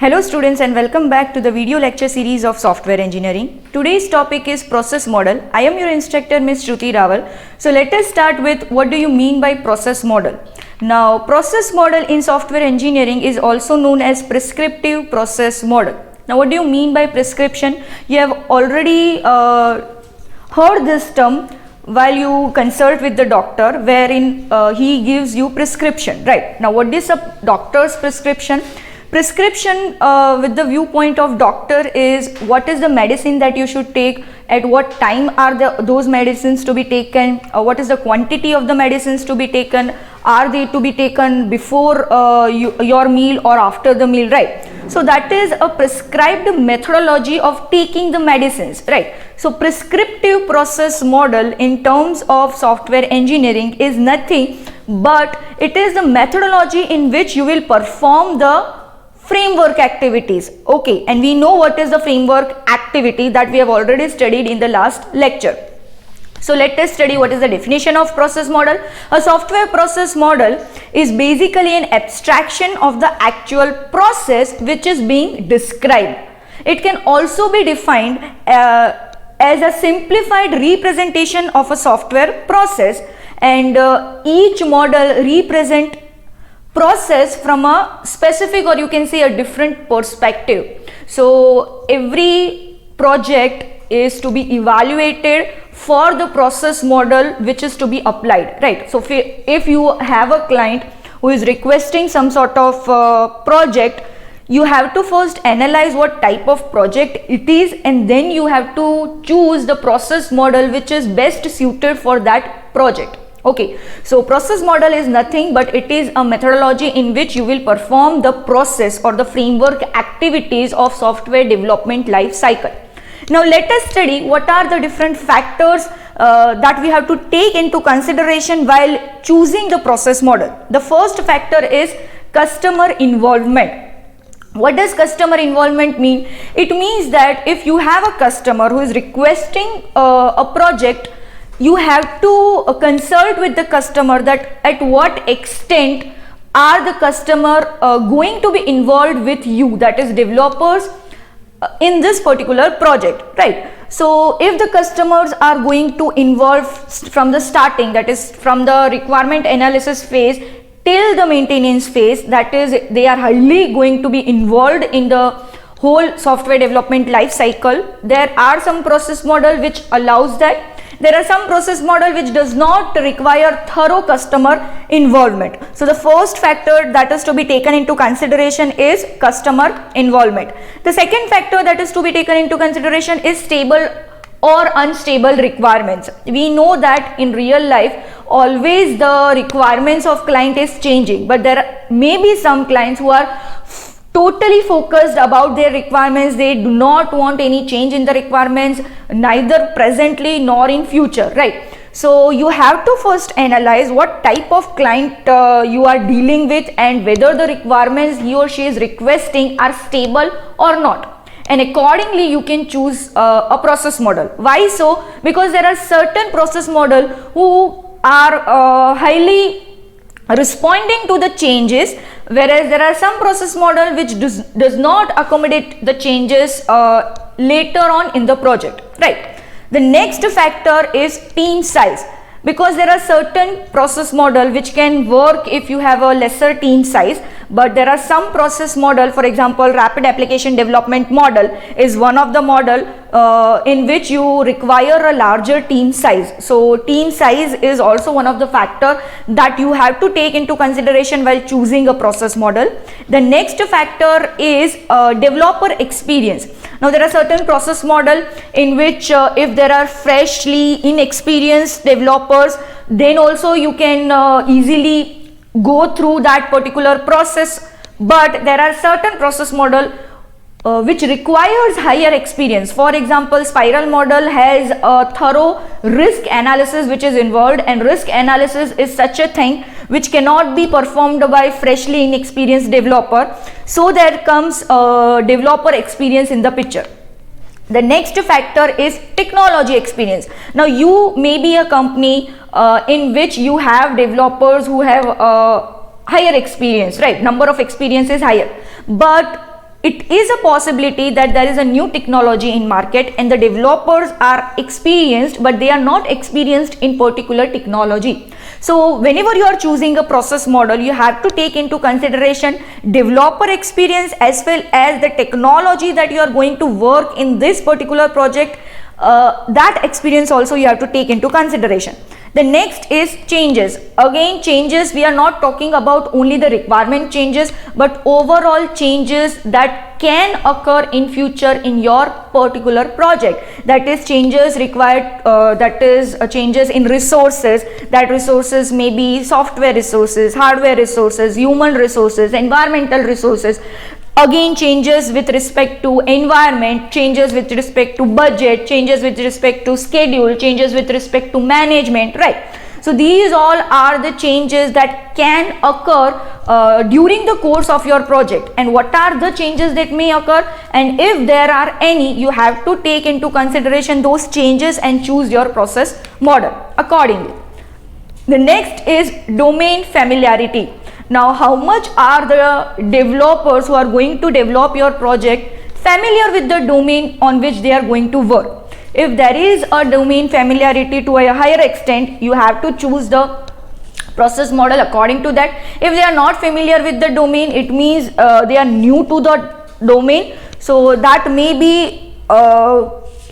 Hello students and welcome back to the video lecture series of software engineering. Today's topic is process model. I am your instructor Ms. Shruti Rawal. So let us start with what do you mean by process model. Now process model in software engineering is also known as prescriptive process model. Now what do you mean by prescription? You have already heard this term while you consult with the doctor wherein he gives you prescription, right? Now what is a doctor's prescription? Prescription with the viewpoint of doctor is what is the medicine that you should take, at what time are those medicines to be taken, what is the quantity of the medicines to be taken, are they to be taken before your meal or after the meal, right? So that is a prescribed methodology of taking the medicines, right? So prescriptive process model in terms of software engineering is nothing but it is the methodology in which you will perform the framework activities. Okay, and we know what is the framework activity that we have already studied in the last lecture. So let us study what is the definition of process model. A software process model is basically an abstraction of the actual process which is being described. It can also be defined as a simplified representation of a software process, and each model represents process from a specific, or you can say a different perspective. So every project is to be evaluated for the process model which is to be applied, right? So if you have a client who is requesting some sort of project, you have to first analyze what type of project it is, and then you have to choose the process model which is best suited for that project. Okay, so process model is nothing but it is a methodology in which you will perform the process or the framework activities of software development life cycle. Now let us study what are the different factors that we have to take into consideration while choosing the process model. The first factor is customer involvement. What does customer involvement mean? It means that if you have a customer who is requesting a project, you have to consult with the customer that at what extent are the customer going to be involved with you, that is developers, in this particular project, right? So if the customers are going to involve from the starting, that is from the requirement analysis phase till the maintenance phase, that is they are highly going to be involved in the whole software development life cycle, there are some process model which allows that. There are some process model which does not require thorough customer involvement. So the first factor that is to be taken into consideration is customer involvement. The second factor that is to be taken into consideration is stable or unstable requirements. We know that in real life always the requirements of client is changing, but there may be some clients who are totally focused about their requirements. They do not want any change in the requirements, neither presently nor in future, right? So you have to first analyze what type of client you are dealing with and whether the requirements he or she is requesting are stable or not, and accordingly you can choose a process model. Why so? Because there are certain process model who are highly responding to the changes, whereas there are some process model which does not accommodate the changes later on in the project, right? The next factor is team size, because there are certain process model which can work if you have a lesser team size, but there are some process model, for example rapid application development model is one of the model in which you require a larger team size. So team size is also one of the factor that you have to take into consideration while choosing a process model. The next factor is developer experience. Now there are certain process model in which if there are freshly inexperienced developers, then also you can easily go through that particular process, but there are certain process model which requires higher experience. For example, spiral model has a thorough risk analysis which is involved, and risk analysis is such a thing which cannot be performed by freshly inexperienced developer. So there comes developer experience in the picture. The next factor is technology experience. Now you may be a company in which you have developers who have higher experience, right? Number of experience is higher, but it is a possibility that there is a new technology in market and the developers are experienced, but they are not experienced in particular technology. So whenever you are choosing a process model, you have to take into consideration developer experience as well as the technology that you are going to work in this particular project. That experience also you have to take into consideration. The next is changes. Again, changes, we are not talking about only the requirement changes, but overall changes that can occur in future in your particular project. That is changes required, changes in resources. That resources may be software resources, hardware resources, human resources, environmental resources. Again, changes with respect to environment, changes with respect to budget, changes with respect to schedule, changes with respect to management, right? So these all are the changes that can occur during the course of your project. And what are the changes that may occur, and if there are any, you have to take into consideration those changes and choose your process model accordingly. The next is domain familiarity. Now, how much are the developers who are going to develop your project familiar with the domain on which they are going to work? If there is a domain familiarity to a higher extent, you have to choose the process model according to that. If they are not familiar with the domain, it means they are new to the domain, so that may be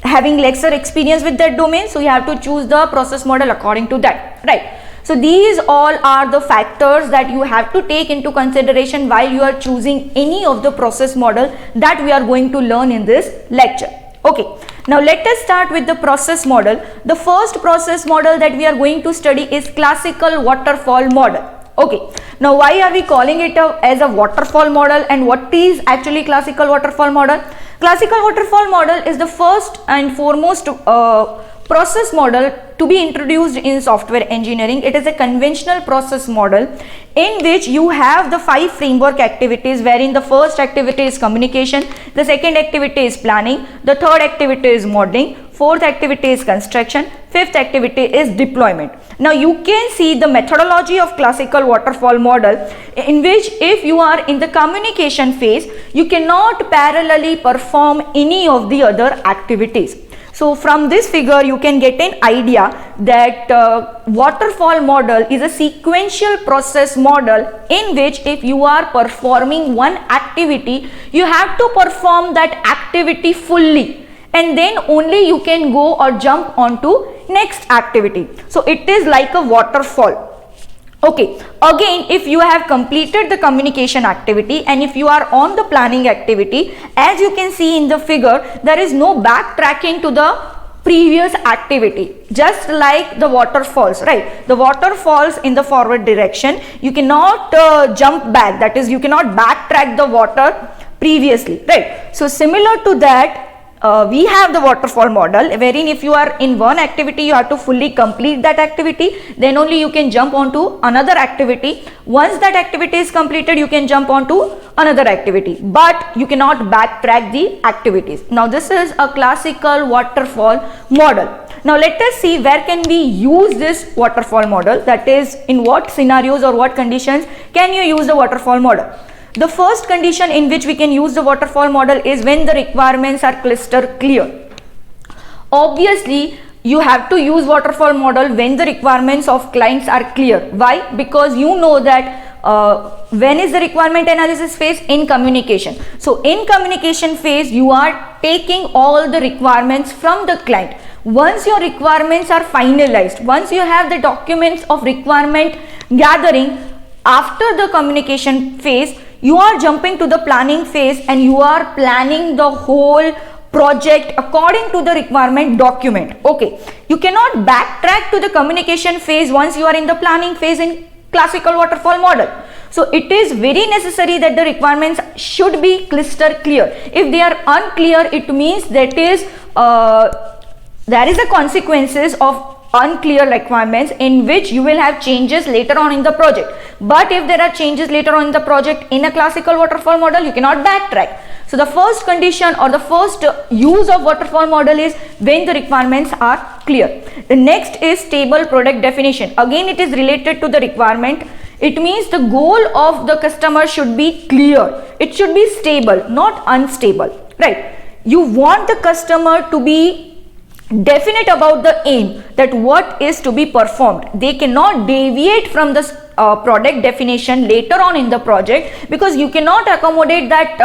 having lesser experience with that domain, so you have to choose the process model according to that, right? So these all are the factors that you have to take into consideration while you are choosing any of the process model that we are going to learn in this lecture. Okay, now let us start with the process model. The first process model that we are going to study is classical waterfall model. Okay, now why are we calling it as a waterfall model, and what is actually classical waterfall model? Classical waterfall model is the first and foremost process model to be introduced in software engineering. It is a conventional process model in which you have the 5 framework activities, wherein the first activity is communication, the second activity is planning, the third activity is modeling, fourth activity is construction, fifth activity is deployment. Now you can see the methodology of classical waterfall model, in which if you are in the communication phase, you cannot parallelly perform any of the other activities. So from this figure you can get an idea that waterfall model is a sequential process model in which if you are performing one activity, you have to perform that activity fully, and then only you can go or jump onto next activity. So it is like a waterfall. Okay, again, if you have completed the communication activity and if you are on the planning activity, as you can see in the figure, there is no backtracking to the previous activity, just like the waterfalls, right? The waterfalls in the forward direction, you cannot jump back, that is, you cannot backtrack the water previously, right? So similar to that, we have the waterfall model, wherein if you are in one activity, you have to fully complete that activity, then only you can jump onto another activity. Once that activity is completed, you can jump onto another activity, but you cannot backtrack the activities. Now this is a classical waterfall model. Now let us see where can we use this waterfall model, that is, in what scenarios or what conditions can you use the waterfall model. The first condition in which we can use the waterfall model is when the requirements are crystal clear. Obviously, you have to use waterfall model when the requirements of clients are clear. Why? Because you know that when is the requirement analysis phase? In communication. So in communication phase, you are taking all the requirements from the client. Once your requirements are finalized, once you have the documents of requirement gathering, after the communication phase, you are jumping to the planning phase and you are planning the whole project according to the requirement document. Okay, you cannot backtrack to the communication phase once you are in the planning phase in classical waterfall model. So it is very necessary that the requirements should be crystal clear. If they are unclear, it means that is there is a consequences of unclear requirements in which you will have changes later on in the project. But if there are changes later on in the project in a classical waterfall model, you cannot backtrack. So the first condition or the first use of waterfall model is when the requirements are clear. The next is stable product definition. Again, it is related to the requirement. It means the goal of the customer should be clear. It should be stable, not unstable, right? You want the customer to be definite about the aim, that what is to be performed. They cannot deviate from the product definition later on in the project, because you cannot accommodate that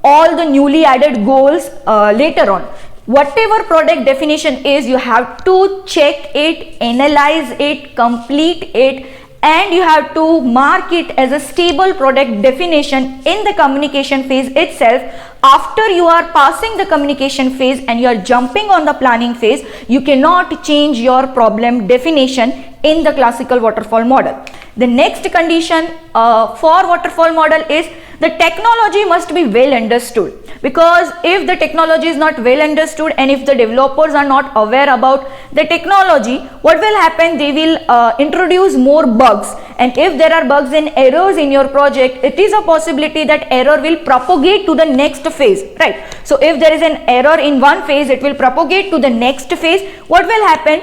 all the newly added goals later on. Whatever product definition is, you have to check it, analyze it, complete it, and you have to mark it as a stable product definition in the communication phase itself. After you are passing the communication phase and you are jumping on the planning phase, you cannot change your problem definition in the classical waterfall model. The next condition for waterfall model is the technology must be well understood, because if the technology is not well understood and if the developers are not aware about the technology, what will happen? They will introduce more bugs, and if there are bugs and errors in your project, it is a possibility that error will propagate to the next phase, right? So if there is an error in one phase, it will propagate to the next phase. What will happen?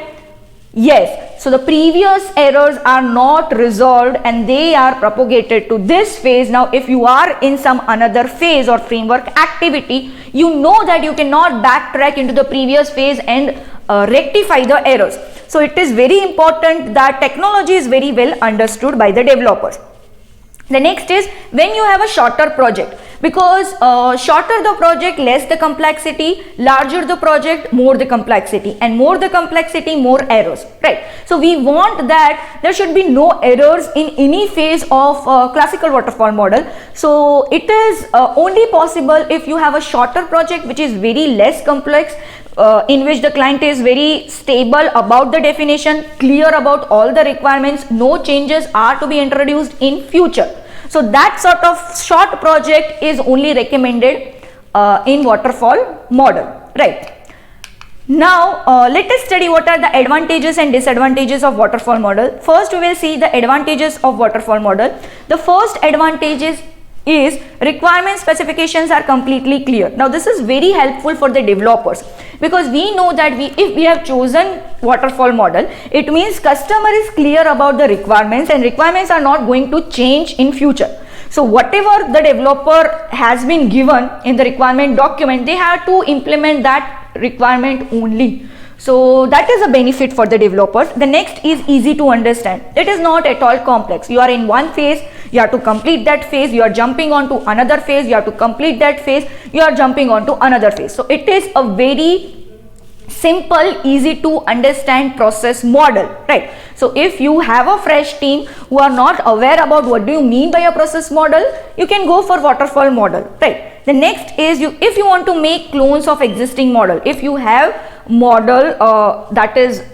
Yes, so the previous errors are not resolved and they are propagated to this phase. Now if you are in some another phase or framework activity, you know that you cannot backtrack into the previous phase and rectify the errors. So it is very important that technology is very well understood by the developers. The next is when you have a shorter project, because shorter the project, less the complexity, larger the project, more the complexity, and more the complexity, more errors, right? So we want that there should be no errors in any phase of classical waterfall model. So it is only possible if you have a shorter project which is very less complex, in which the client is very stable about the definition, clear about all the requirements, no changes are to be introduced in future. So that sort of short project is only recommended in waterfall model, right? Now let us study what are the advantages and disadvantages of waterfall model. First we will see the advantages of waterfall model. The first advantage is requirement specifications are completely clear. Now this is very helpful for the developers, because we know that if we have chosen waterfall model, it means customer is clear about the requirements and requirements are not going to change in future. So whatever the developer has been given in the requirement document, they have to implement that requirement only. So that is a benefit for the developers. The next is easy to understand. It is not at all complex. You are in one phase, you have to complete that phase, you are jumping on to another phase, you have to complete that phase, you are jumping on to another phase. So it is a very simple, easy to understand process model, right? So if you have a fresh team who are not aware about what do you mean by a process model, you can go for waterfall model, right? The next is if you want to make clones of existing model, if you have model that is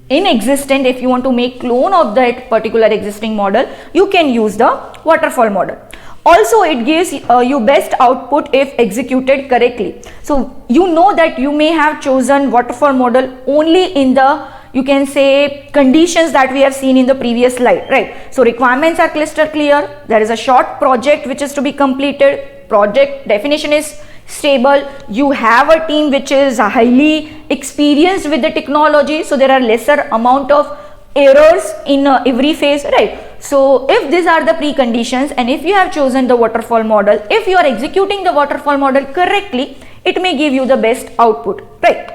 in existent, if you want to make clone of that particular existing model, you can use the waterfall model. Also it gives you best output if executed correctly. So you know that you may have chosen waterfall model only in the, you can say, conditions that we have seen in the previous slide, right? So requirements are crystal clear, there is a short project which is to be completed, project definition is stable, you have a team which is highly experienced with the technology, so there are lesser amount of errors in every phase, right? So if these are the preconditions and if you have chosen the waterfall model, if you are executing the waterfall model correctly, it may give you the best output, right?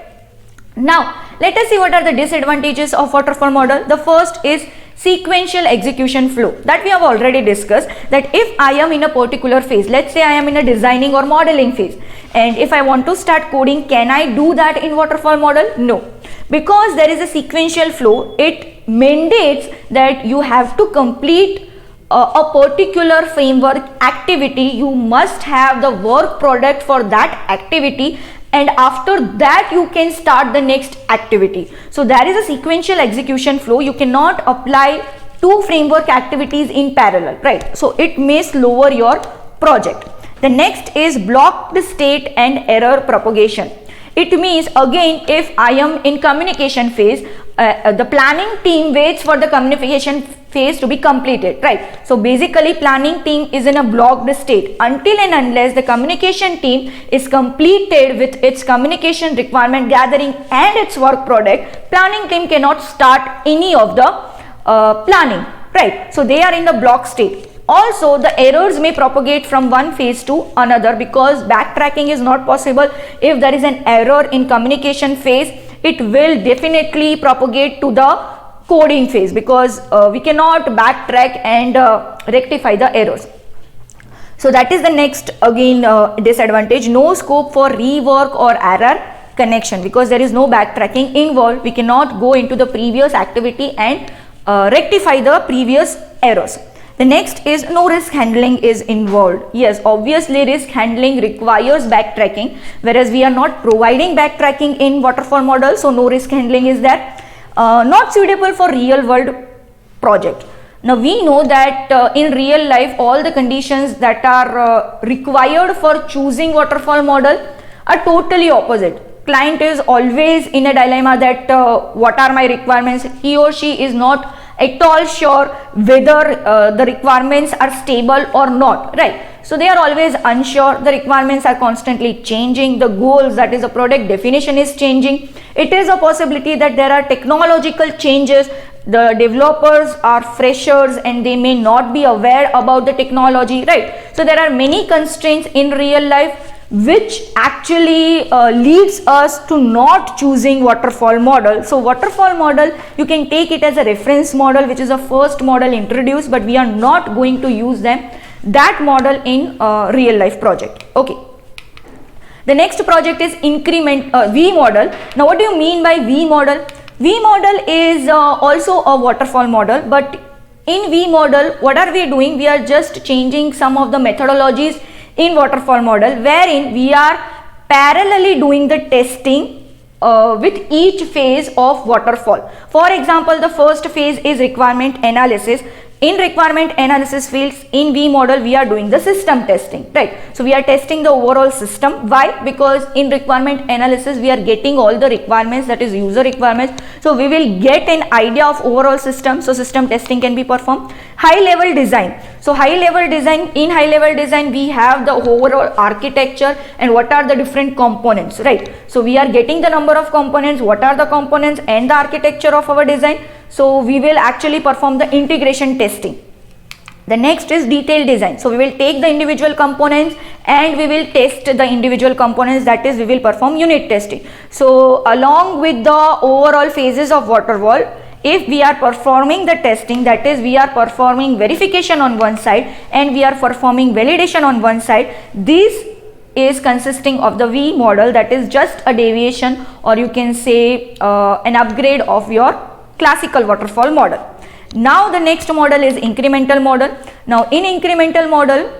Now let us see what are the disadvantages of waterfall model. The first is sequential execution flow, that we have already discussed, that if I am in a particular phase, let's say I am in a designing or modeling phase, and if I want to start coding, can I do that in waterfall model? No, because there is a sequential flow. It mandates that you have to complete a particular framework activity, you must have the work product for that activity, and after that you can start the next activity. So there is a sequential execution flow. You cannot apply two framework activities in parallel, right? So it may slower your project. The next is blocked state and error propagation. It means, again, if I am in communication phase, the planning team waits for the communication phase to be completed, right? So basically planning team is in a blocked state until and unless the communication team is completed with its communication requirement gathering and its work product. Planning team cannot start any of the planning. right? So they are in the block state. Also, the errors may propagate from one phase to another because backtracking is not possible. If there is an error in communication phase, it will definitely propagate to the coding phase because we cannot backtrack and rectify the errors. So that is the next again disadvantage. No scope for rework or error connection because there is no backtracking involved. We cannot go into the previous activity and rectify the previous errors. The next is no risk handling is involved. Yes, obviously risk handling requires backtracking, whereas we are not providing backtracking in waterfall model, so no risk handling is there. Not suitable for real world project. Now we know that in real life all the conditions that are required for choosing waterfall model are totally opposite. Client is always in a dilemma that what are my requirements. He or she is not at all sure whether the requirements are stable or not, right? So they are always unsure. The requirements are constantly changing. The goals, that is the product definition, is changing. It is a possibility that there are technological changes. The developers are freshers and they may not be aware about the technology, right? So there are many constraints in real life which actually leads us to not choosing waterfall model. So waterfall model, you can take it as a reference model, which is a first model introduced, but we are not going to use that model in real life project. Okay. The next project is V model. Now what do you mean by V model? V model is also a waterfall model, but in V model, what are we doing? We are just changing some of the methodologies in waterfall model, wherein we are parallelly doing the testing with each phase of waterfall. For example, the first phase is requirement analysis. In requirement analysis fields in V model, we are doing the system testing, right? So we are testing the overall system. Why? Because in requirement analysis, we are getting all the requirements, that is user requirements. So we will get an idea of overall system. So system testing can be performed. High level design. So in high level design, we have the overall architecture and what are the different components, right? So we are getting the number of components, what are the components and the architecture of our design. So we will actually perform the integration testing. The next is detailed design. So we will take the individual components and we will test the individual components, that is we will perform unit testing. So along with the overall phases of waterfall, if we are performing the testing, that is we are performing verification on one side and we are performing validation on one side, this is consisting of the V model, that is just a deviation or you can say an upgrade of your classical waterfall model. Now the next model is incremental model. Now in incremental model,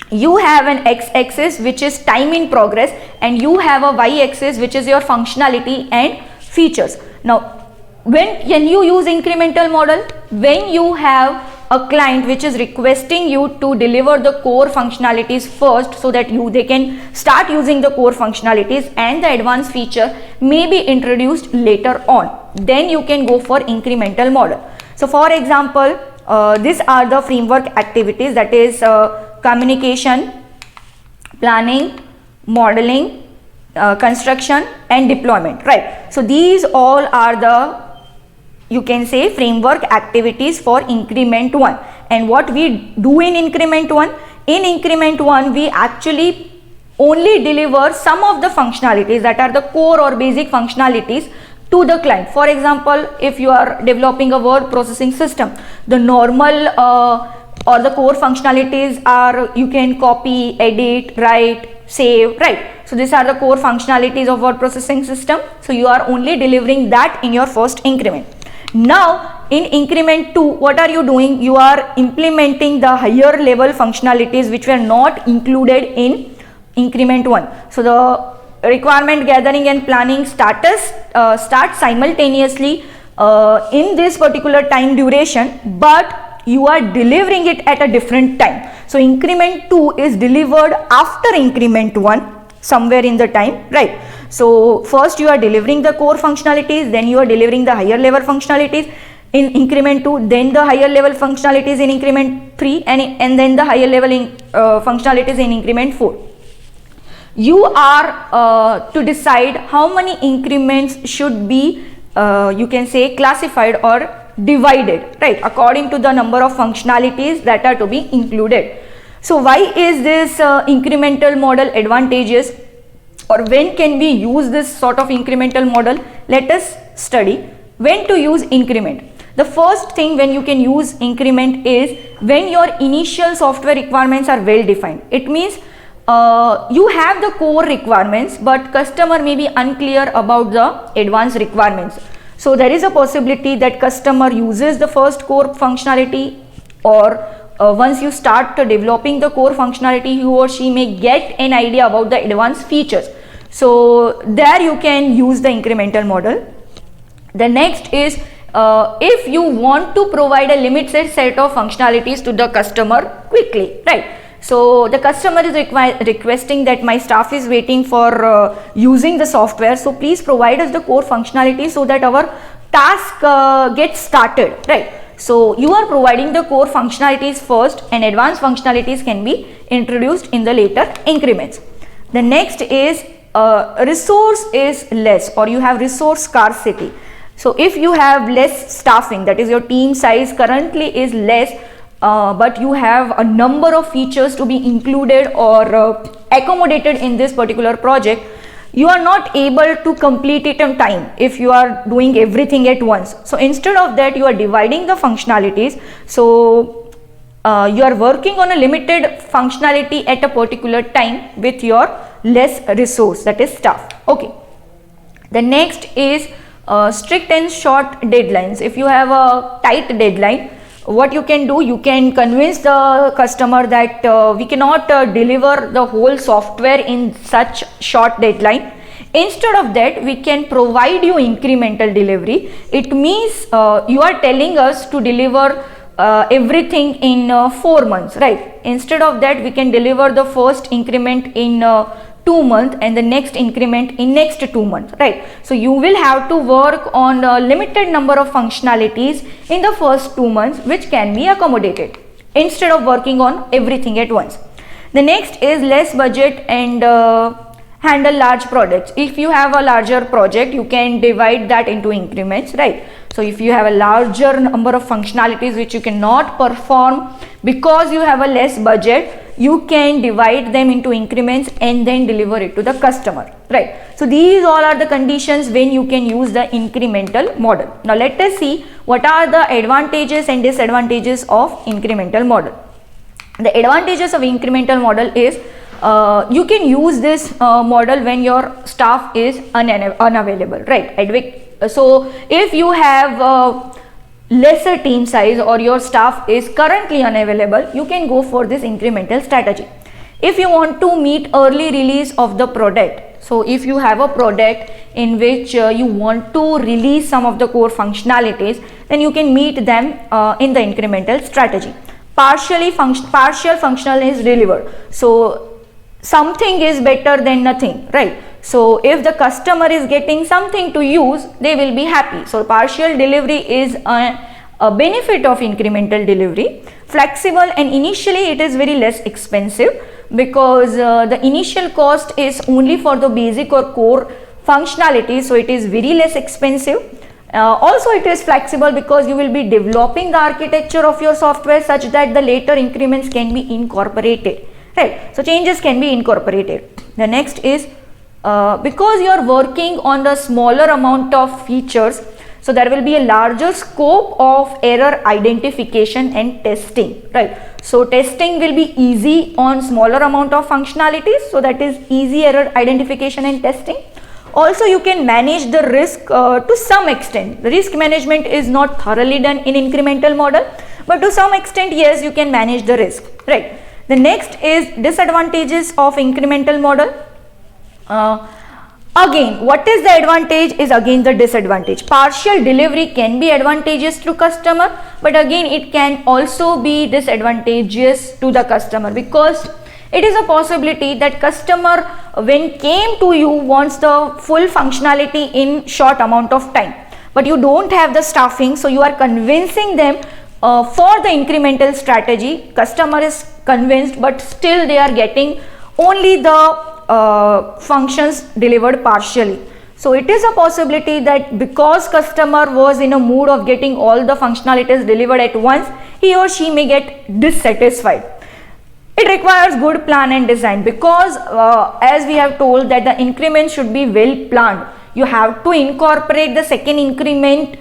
you have an x-axis which is time in progress and you have a y-axis which is your functionality and features. Now when you use incremental model, when you have a client which is requesting you to deliver the core functionalities first so that they can start using the core functionalities and the advanced feature may be introduced later on, then you can go for incremental model. So for example, these are the framework activities, that is communication, planning, modeling, construction and deployment, right? So these all are the, you can say, framework activities for increment 1. And what we do in increment 1? In increment 1, we actually only deliver some of the functionalities that are the core or basic functionalities to the client. For example, if you are developing a word processing system, the normal or the core functionalities are you can copy, edit, write, save, right? So these are the core functionalities of word processing system. So you are only delivering that in your first increment. Now in increment 2, what are you doing? You are implementing the higher level functionalities which were not included in increment 1. So the requirement gathering and planning start simultaneously in this particular time duration, but you are delivering it at a different time. So increment 2 is delivered after increment 1 somewhere in the time, right? So first you are delivering the core functionalities, then you are delivering the higher level functionalities in increment 2, then the higher level functionalities in increment 3 and then the higher level functionalities in increment 4. You are to decide how many increments should be you can say classified or divided, right, according to the number of functionalities that are to be included. So why is this incremental model advantageous, or when can we use this sort of incremental model? Let us study when to use increment. The first thing when you can use increment is when your initial software requirements are well defined. It means you have the core requirements, but customer may be unclear about the advanced requirements. So there is a possibility that customer uses the first core functionality, or once you start developing the core functionality, he or she may get an idea about the advanced features. So there you can use the incremental model. The next is if you want to provide a limited set of functionalities to the customer quickly, right? So the customer is requesting that my staff is waiting for using the software, so please provide us the core functionality so that our task gets started, right? So you are providing the core functionalities first, and advanced functionalities can be introduced in the later increments. The next is resource is less, or you have resource scarcity. So if you have less staffing, that is your team size currently is less, but you have a number of features to be included or accommodated in this particular project, you are not able to complete it on time if you are doing everything at once. So instead of that, you are dividing the functionalities. So you are working on a limited functionality at a particular time with your less resource, that is staff. Okay. The next is strict and short deadlines. If you have a tight deadline, what you can do, you can convince the customer that we cannot deliver the whole software in such short deadline. Instead of that, we can provide you incremental delivery. It means you are telling us to deliver everything in 4 months, right? Instead of that, we can deliver the first increment in 2 months and the next increment in next 2 months, right? So you will have to work on a limited number of functionalities in the first 2 months, which can be accommodated instead of working on everything at once. The next is less budget and handle large projects. If you have a larger project, you can divide that into increments, right? So if you have a larger number of functionalities which you cannot perform because you have a less budget, you can divide them into increments and then deliver it to the customer, right? So these all are the conditions when you can use the incremental model. Now let us see what are the advantages and disadvantages of incremental model. The advantages of incremental model is you can use this model when your staff is unavailable, right? So if you have lesser team size or your staff is currently unavailable, you can go for this incremental strategy. If you want to meet early release of the product, so if you have a product in which you want to release some of the core functionalities, then you can meet them in the incremental strategy. Partial functional is delivered, so something is better than nothing, right? So if the customer is getting something to use, they will be happy. So partial delivery is a benefit of incremental delivery. Flexible, and initially it is very less expensive because the initial cost is only for the basic or core functionality, so it is very less expensive. Also it is flexible because you will be developing the architecture of your software such that the later increments can be incorporated, right? So changes can be incorporated. The next is because you are working on the smaller amount of features, so there will be a larger scope of error identification and testing, right? So testing will be easy on smaller amount of functionalities, so that is easy error identification and testing. Also you can manage the risk to some extent. The risk management is not thoroughly done in incremental model, but to some extent yes, you can manage the risk, right? The next is disadvantages of incremental model. Again, what is the advantage is again the disadvantage. Partial delivery can be advantageous to customer, but again it can also be disadvantageous to the customer because it is a possibility that customer when came to you wants the full functionality in short amount of time, but you don't have the staffing, so you are convincing them for the incremental strategy. Customer is convinced, but still they are getting only the functions delivered partially. So it is a possibility that because customer was in a mood of getting all the functionalities delivered at once, he or she may get dissatisfied. It requires good plan and design, because as we have told that the increment should be well planned. You have to incorporate the second increment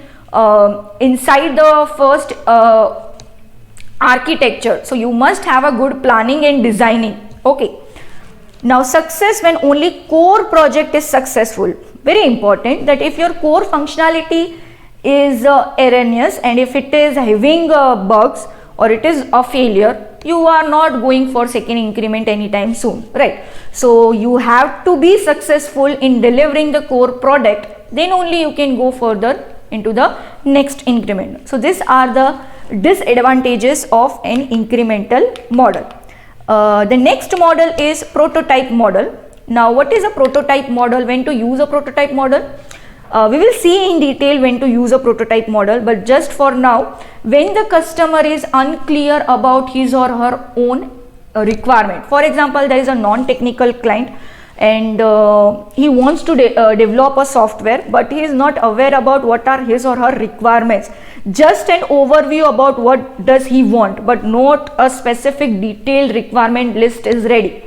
inside the first architecture. So you must have a good planning and designing. Okay. Now success when only core project is successful. Very important that if your core functionality is erroneous and if it is having bugs or it is a failure, you are not going for second increment anytime soon, right? So you have to be successful in delivering the core product, then only you can go further into the next increment. So these are the disadvantages of an incremental model. The next model is prototype model. Now what is a prototype model? When to use a prototype model? We will see in detail when to use a prototype model, but just for now, when the customer is unclear about his or her own requirement. For example, there is a non-technical client and he wants to develop a software, but he is not aware about what are his or her requirements. Just an overview about what does he want, but not a specific detailed requirement list is ready.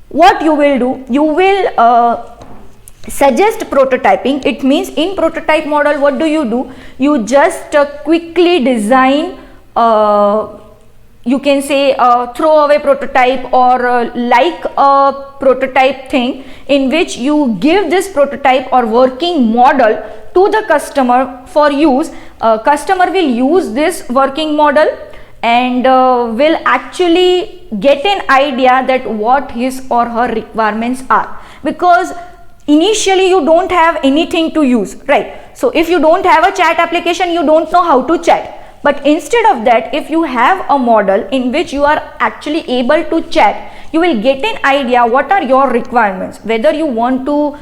What you will do, you will suggest prototyping. It means in prototype model, what do? You just quickly design, you can say throwaway prototype or like a prototype thing in which you give this prototype or working model to the customer for use. Customer will use this working model and will actually get an idea that what his or her requirements are, because initially you don't have anything to use, right? So if you don't have a chat application, you don't know how to chat. But instead of that, if you have a model in which you are actually able to chat, you will get an idea what are your requirements, whether you want to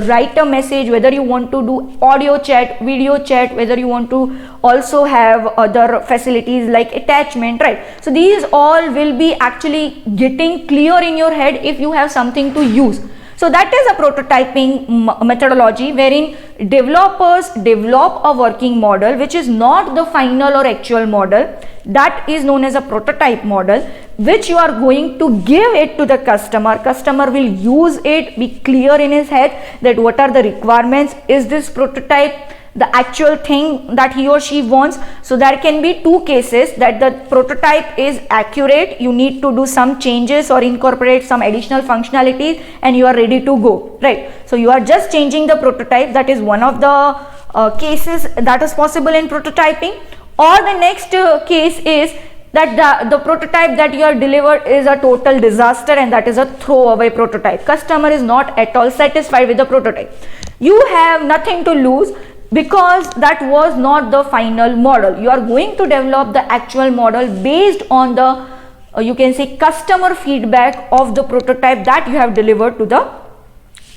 write a message, whether you want to do audio chat, video chat, whether you want to also have other facilities like attachment, right? So these all will be actually getting clear in your head if you have something to use. So that is a prototyping methodology wherein developers develop a working model which is not the final or actual model. That is known as a prototype model, which you are going to give it to the customer. Customer will use it, be clear in his head that what are the requirements, is this prototype the actual thing that he or she wants. So there can be two cases, that the prototype is accurate, you need to do some changes or incorporate some additional functionalities and you are ready to go, right? So you are just changing the prototype. That is one of the cases that is possible in prototyping. Or the next case is that the prototype that you are delivered is a total disaster and that is a throwaway prototype. Customer is not at all satisfied with the prototype. You have nothing to lose, because that was not the final model. You are going to develop the actual model based on the you can say customer feedback of the prototype that you have delivered to the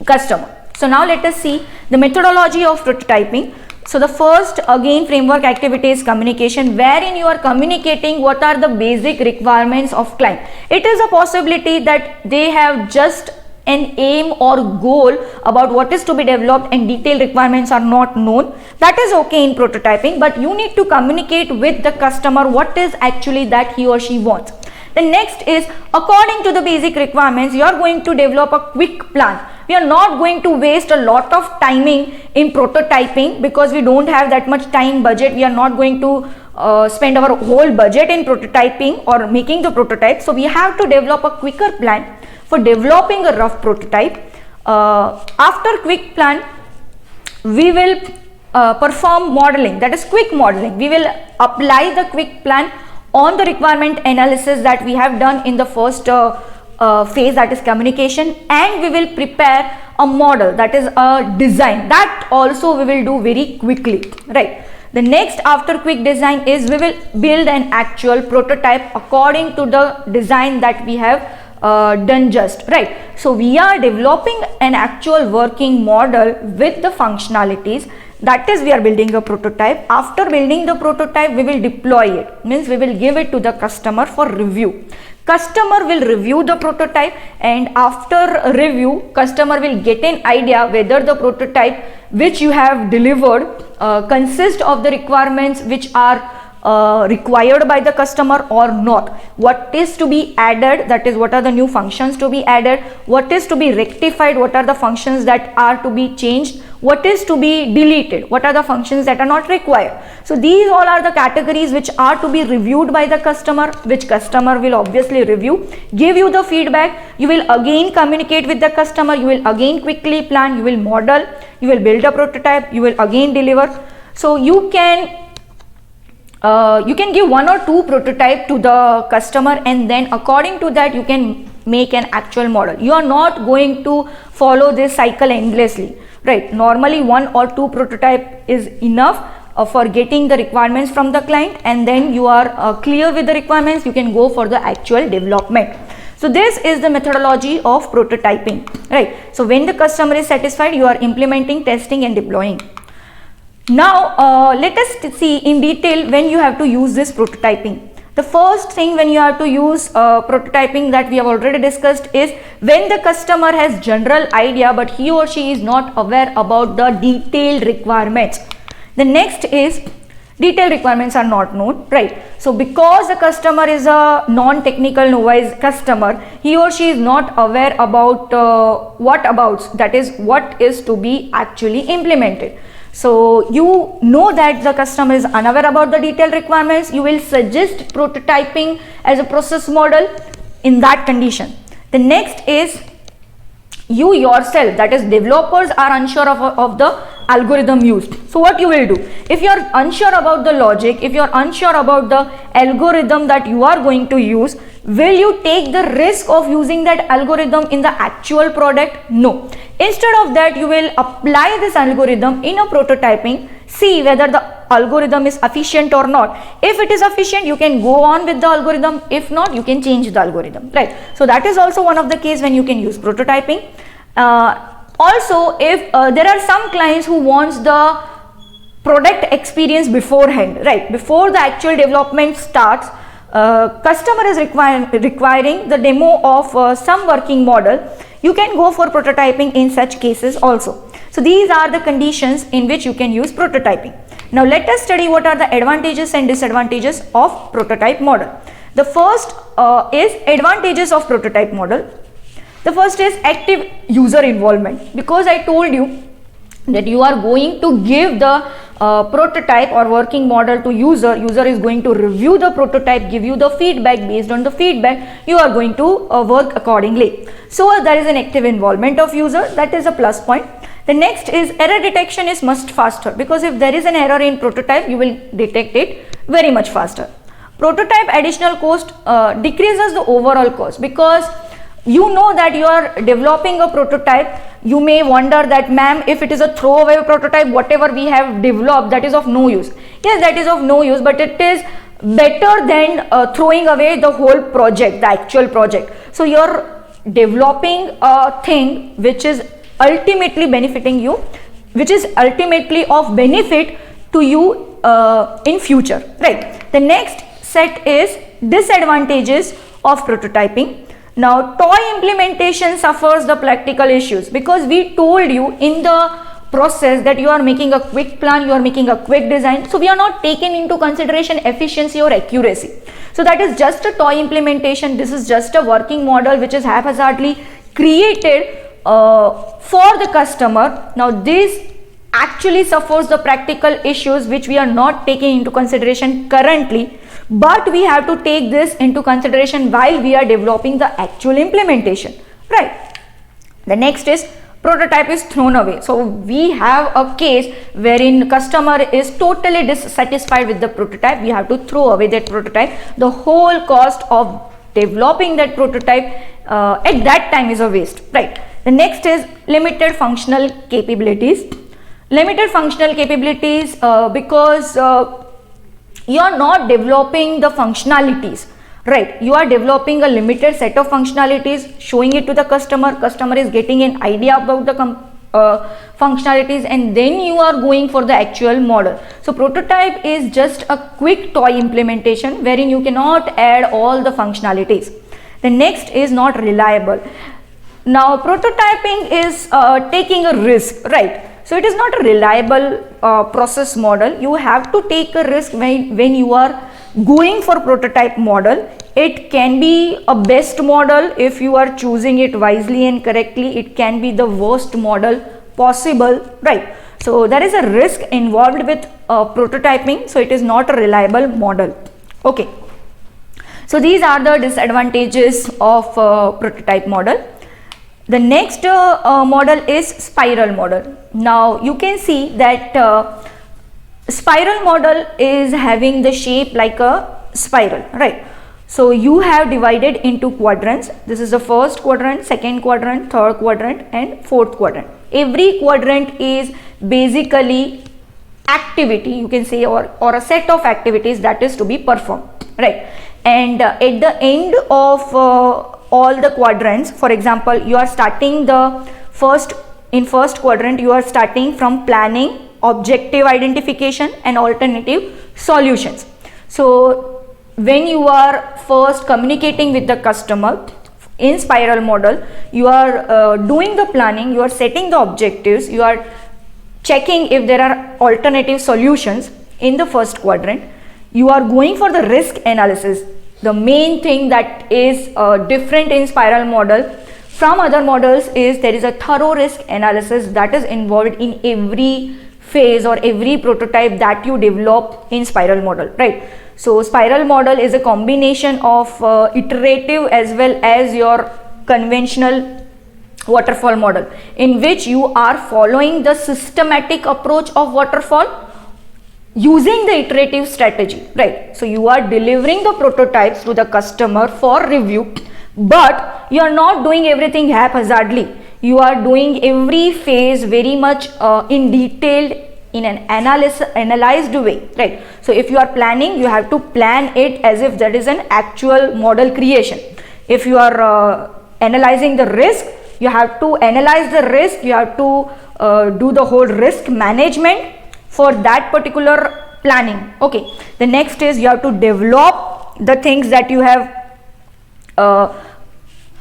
customer. So now let us see the methodology of prototyping. So the first again framework activity is communication, wherein you are communicating what are the basic requirements of client. It is a possibility that they have just an aim or goal about what is to be developed and detailed requirements are not known. That is okay in prototyping, but you need to communicate with the customer what is actually that he or she wants. The next is, according to the basic requirements, you are going to develop a quick plan. We are not going to waste a lot of timing in prototyping because we don't have that much time budget. We are not going to spend our whole budget in prototyping or making the prototype. So we have to develop a quicker plan for developing a rough prototype. After quick plan, we will perform modeling, that is quick modeling. We will apply the quick plan on the requirement analysis that we have done in the first phase, that is communication, and we will prepare a model, that is a design. That also we will do very quickly, right? The next after quick design is we will build an actual prototype according to the design that we have done just, right? So we are developing an actual working model with the functionalities, that is we are building a prototype. After building the prototype, we will deploy it, means we will give it to the customer for review. Customer will review the prototype, and after review, customer will get an idea whether the prototype which you have delivered consists of the requirements which are required by the customer or not. What is to be added, that is what are the new functions to be added, what is to be rectified, what are the functions that are to be changed, what is to be deleted, what are the functions that are not required. So these all are the categories which are to be reviewed by the customer, which customer will obviously review, give you the feedback. You will again communicate with the customer, you will again quickly plan, you will model, you will build a prototype, you will again deliver. So you can give 1 or 2 prototype to the customer, and then according to that you can make an actual model. You are not going to follow this cycle endlessly, right? Normally 1 or 2 prototype is enough for getting the requirements from the client, and then you are clear with the requirements, you can go for the actual development. So this is the methodology of prototyping, right? So when the customer is satisfied, you are implementing, testing and deploying. Now let us see in detail when you have to use this prototyping. The first thing when you have to use prototyping that we have already discussed is when the customer has general idea but he or she is not aware about the detailed requirements. The next is detailed requirements are not known, right? So because the customer is a non-technical novice customer, he or she is not aware about that is what is to be actually implemented. So you know that the customer is unaware about the detailed requirements, you will suggest prototyping as a process model in that condition. The next is you yourself, that is developers, are unsure of the algorithm used. So what you will do, if you are unsure about the logic, if you are unsure about the algorithm that you are going to use, will you take the risk of using that algorithm in the actual product? No. Instead of that, you will apply this algorithm in a prototyping, see whether the algorithm is efficient or not. If it is efficient, you can go on with the algorithm. If not, you can change the algorithm, right? So that is also one of the case when you can use prototyping. Also, if there are some clients who wants the product experience beforehand, right? Before the actual development starts, customer is requiring the demo of some working model. You can go for prototyping in such cases also. So these are the conditions in which you can use prototyping. Now let us study what are the advantages and disadvantages of prototype model. The first is advantages of prototype model. The first is active user involvement, because I told you that you are going to give the prototype or working model to user is going to review the prototype, give you the feedback. Based on the feedback, you are going to work accordingly. So there is an active involvement of user, that is a plus point. The next is error detection is much faster, because if there is an error in prototype, you will detect it very much faster. Prototype additional cost decreases the overall cost, because you know that you are developing a prototype. You may wonder that, ma'am, if it is a throwaway prototype, whatever we have developed, that is of no use. Yes, that is of no use, but it is better than throwing away the whole project, the actual project. So you are developing a thing which is ultimately benefiting you, which is ultimately of benefit to you in future, right? The next set is disadvantages of prototyping. Now toy implementation suffers the practical issues, because we told you in the process that you are making a quick plan, you are making a quick design, so we are not taking into consideration efficiency or accuracy. So that is just a toy implementation. This is just a working model which is haphazardly created for the customer. Now this actually suffers the practical issues which we are not taking into consideration currently, but we have to take this into consideration while we are developing the actual implementation, right? The next is prototype is thrown away. So we have a case wherein customer is totally dissatisfied with the prototype. We have to throw away that prototype. The whole cost of developing that prototype at that time is a waste, right? The next is limited functional capabilities. Limited functional capabilities because you are not developing the functionalities, right? You are developing a limited set of functionalities, showing it to the customer. Customer is getting an idea about the functionalities, and then you are going for the actual model. So prototype is just a quick toy implementation wherein you cannot add all the functionalities. The next is not reliable. Now prototyping is taking a risk, right? So it is not a reliable process model. You have to take a risk when you are going for prototype model. It can be a best model if you are choosing it wisely and correctly. It can be the worst model possible, right? So there is a risk involved with prototyping, so it is not a reliable model. Okay, so these are the disadvantages of prototype model. The next model is spiral model. Now you can see that spiral model is having the shape like a spiral, right? So you have divided into quadrants. This is the first quadrant, second quadrant, third quadrant and fourth quadrant. Every quadrant is basically activity, you can say, or a set of activities that is to be performed, right? And at the end of all the quadrants, for example, you are starting the first quadrant, you are starting from planning, objective identification and alternative solutions. So when you are first communicating with the customer in spiral model, you are doing the planning, you are setting the objectives, you are checking if there are alternative solutions in the first quadrant. You are going for the risk analysis. The main thing that is different in spiral model from other models is there is a thorough risk analysis that is involved in every phase or every prototype that you develop in spiral model, right? So spiral model is a combination of iterative as well as your conventional waterfall model, in which you are following the systematic approach of waterfall using the iterative strategy, right? So you are delivering the prototypes to the customer for review, but you are not doing everything haphazardly. You are doing every phase very much in detailed, in an analyzed way, right? So if you are planning, you have to plan it as if that is an actual model creation. If you are analyzing the risk, you have to analyze the risk, you have to do the whole risk management for that particular planning. Okay, the next is you have to develop the things that you have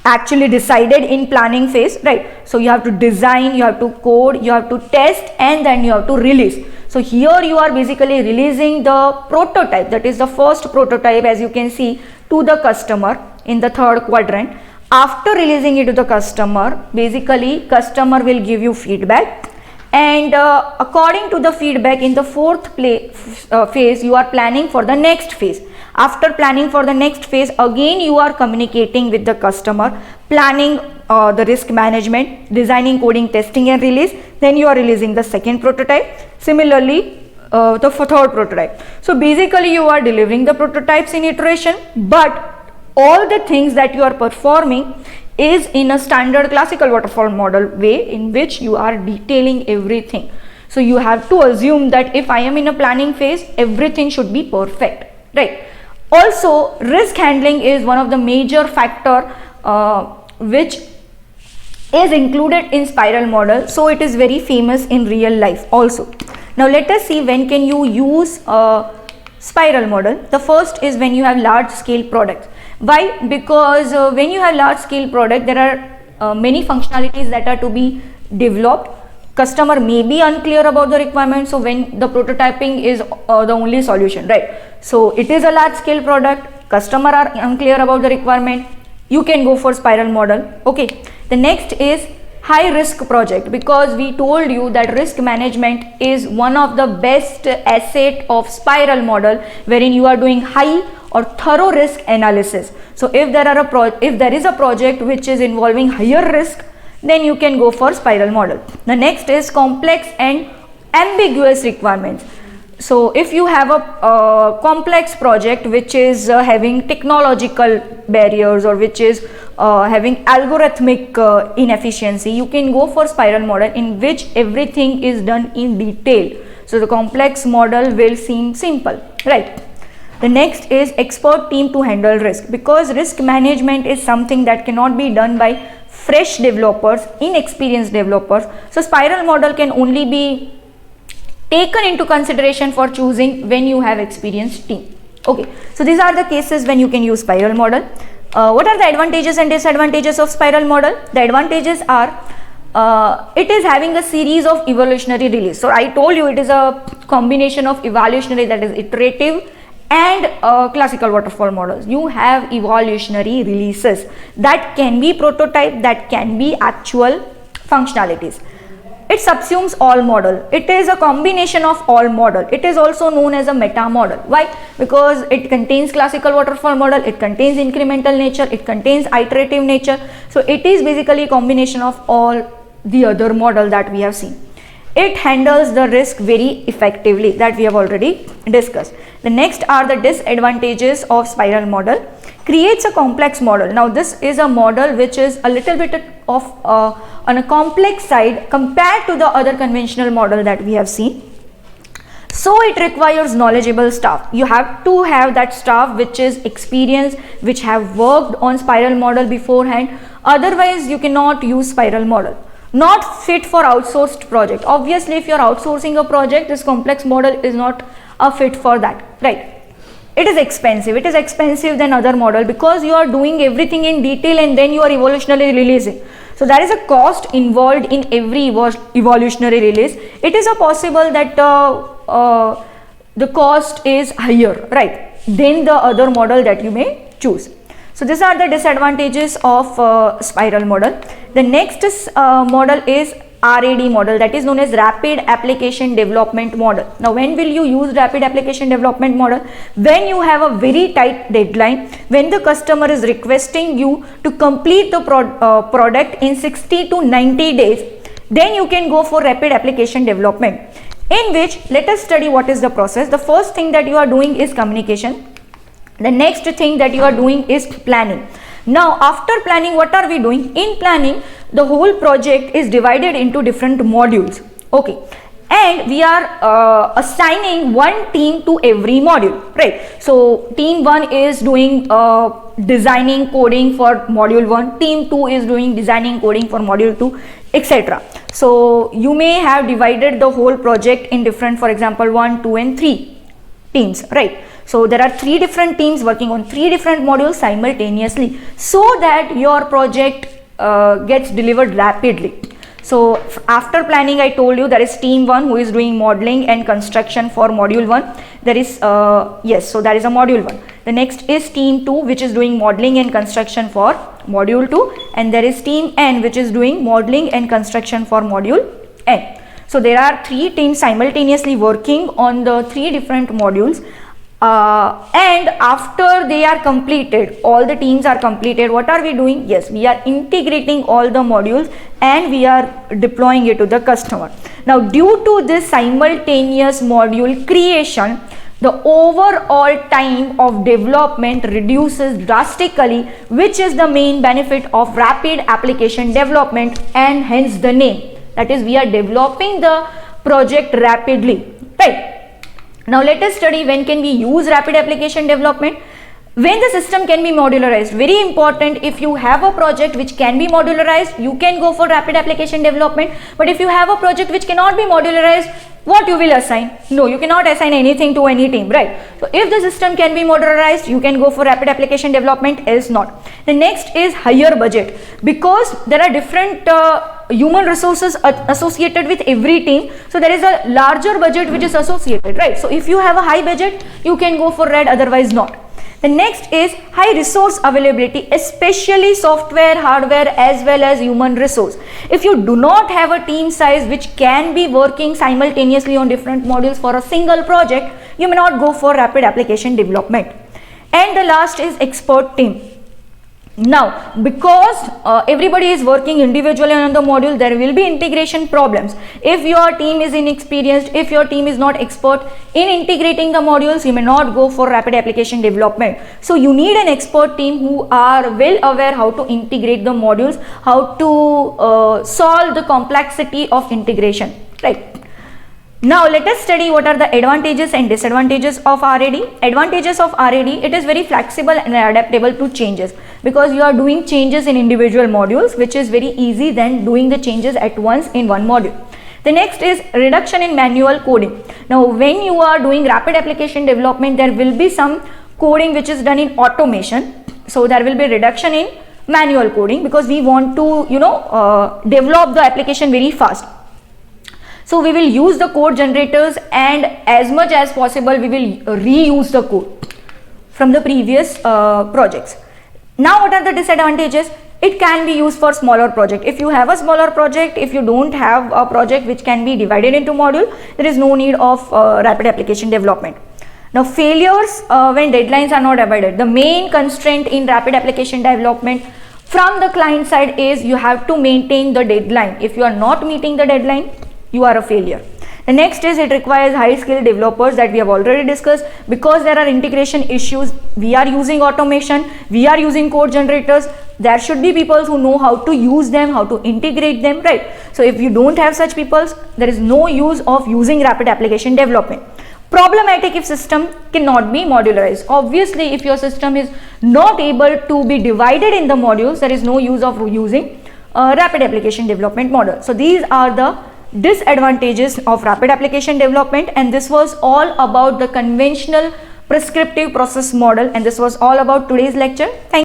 actually decided in planning phase, right? So you have to design, you have to code, you have to test and then you have to release. So here you are basically releasing the prototype, that is the first prototype, as you can see, to the customer in the third quadrant. After releasing it to the customer, basically customer will give you feedback, and according to the feedback in the fourth phase, you are planning for the next phase. After planning for the next phase, again you are communicating with the customer, planning the risk management, designing, coding, testing and release. Then you are releasing the second prototype. Similarly, the third prototype. So basically you are delivering the prototypes in iteration, but all the things that you are performing is in a standard classical waterfall model way, in which you are detailing everything. So you have to assume that if I am in a planning phase, everything should be perfect, right? Also, risk handling is one of the major factor which is included in spiral model, so it is very famous in real life also. Now let us see when can you use spiral model. The first is when you have large scale products. Why? Because when you have large scale product, there are many functionalities that are to be developed. Customer may be unclear about the requirements, so when the prototyping is the only solution, right? So it is a large scale product, customer are unclear about the requirement, you can go for spiral model. Okay, the next is high risk project, because we told you that risk management is one of the best asset of spiral model, wherein you are doing high or thorough risk analysis. So if there is a project which is involving higher risk, then you can go for spiral model. The next is complex and ambiguous requirements. So if you have a complex project which is having technological barriers, or which is having algorithmic inefficiency, you can go for spiral model, in which everything is done in detail. So the complex model will seem simple, right? The next is expert team to handle risk, because risk management is something that cannot be done by fresh developers, inexperienced developers. So spiral model can only be taken into consideration for choosing when you have experienced team. Okay, so these are the cases when you can use spiral model. What are the advantages and disadvantages of spiral model? The advantages are it is having a series of evolutionary release. So I told you it is a combination of evolutionary, that is iterative, and classical waterfall models. You have evolutionary releases that can be prototype, that can be actual functionalities. It subsumes all model. It is a combination of all model. It is also known as a meta model. Why? Because it contains classical waterfall model, it contains incremental nature, it contains iterative nature. So it is basically a combination of all the other model that we have seen. It handles the risk very effectively, that we have already discussed. The next are the disadvantages of spiral model. Creates a complex model. Now this is a model which is a little bit of on a complex side compared to the other conventional model that we have seen. So it requires knowledgeable staff. You have to have that staff which is experienced, which have worked on spiral model beforehand. Otherwise you cannot use spiral model. Not fit for outsourced project. Obviously if you are outsourcing a project, this complex model is not a fit for that, right? It is expensive. It is expensive than other model because you are doing everything in detail and then you are evolutionarily releasing. So there is a cost involved in every evolutionary release. It is a possible that the cost is higher, right, than the other model that you may choose. So these are the disadvantages of spiral model. The next model is RAD model, that is known as Rapid Application Development Model. Now when will you use Rapid Application Development Model? When you have a very tight deadline, when the customer is requesting you to complete the product in 60 to 90 days, then you can go for Rapid Application Development, in which let us study what is the process. The first thing that you are doing is communication. The next thing that you are doing is planning. Now after planning, what are we doing? In planning, the whole project is divided into different modules, okay, and we are assigning one team to every module, right? So team 1 is doing designing coding for module 1, team 2 is doing designing coding for module 2, etc. So you may have divided the whole project in different, for example 1, 2 and 3 teams, right? So there are 3 different teams working on 3 different modules simultaneously, so that your project gets delivered rapidly. So after planning, I told you there is team 1 who is doing modeling and construction for module 1. There is yes, so that is a module 1. The next is team 2 which is doing modeling and construction for module 2, and there is team N which is doing modeling and construction for module N. So there are 3 teams simultaneously working on the 3 different modules. And after they are completed, all the teams are completed, what are we doing? Yes, we are integrating all the modules and we are deploying it to the customer. Now due to this simultaneous module creation, the overall time of development reduces drastically, which is the main benefit of rapid application development, and hence the name. That is, we are developing the project rapidly, right? Now let us study when can we use rapid application development. When the system can be modularized. Very important, if you have a project which can be modularized, you can go for rapid application development. But if you have a project which cannot be modularized, what you will assign? No, you cannot assign anything to any team, right? So if the system can be modularized, you can go for rapid application development, else not. The next is higher budget, because there are different human resources associated with every team. So there is a larger budget which is associated, right? So if you have a high budget, you can go for RAD, otherwise not. The next is high resource availability, especially software, hardware, as well as human resource. If you do not have a team size which can be working simultaneously on different modules for a single project, you may not go for rapid application development. And the last is expert team. Now, because everybody is working individually on the module, there will be integration problems. If your team is inexperienced, if your team is not expert in integrating the modules, you may not go for rapid application development. So you need an expert team who are well aware how to integrate the modules, how to solve the complexity of integration, right? Now let us study what are the advantages and disadvantages of RAD. Advantages of RAD, it is very flexible and adaptable to changes, because you are doing changes in individual modules, which is very easy than doing the changes at once in one module. The next is reduction in manual coding. Now when you are doing rapid application development, there will be some coding which is done in automation, So there will be reduction in manual coding because we want to develop the application very fast. So we will use the code generators, and as much as possible we will reuse the code from the previous projects. Now what are the disadvantages? It can be used for smaller project. If you have a smaller project, if you don't have a project which can be divided into module, there is no need of rapid application development. Now failures when deadlines are not abided. The main constraint in rapid application development from the client side is you have to maintain the deadline. If you are not meeting the deadline, you are a failure. The next is it requires high skilled developers that we have already discussed, because there are integration issues. We are using automation, we are using code generators. There should be people who know how to use them, how to integrate them, right? So if you don't have such people, there is no use of using rapid application development. Problematic if system cannot be modularized. Obviously, if your system is not able to be divided in the modules, there is no use of using rapid application development model. So these are the disadvantages of rapid application development, and this was all about the conventional prescriptive process model, and this was all about today's lecture. Thank you.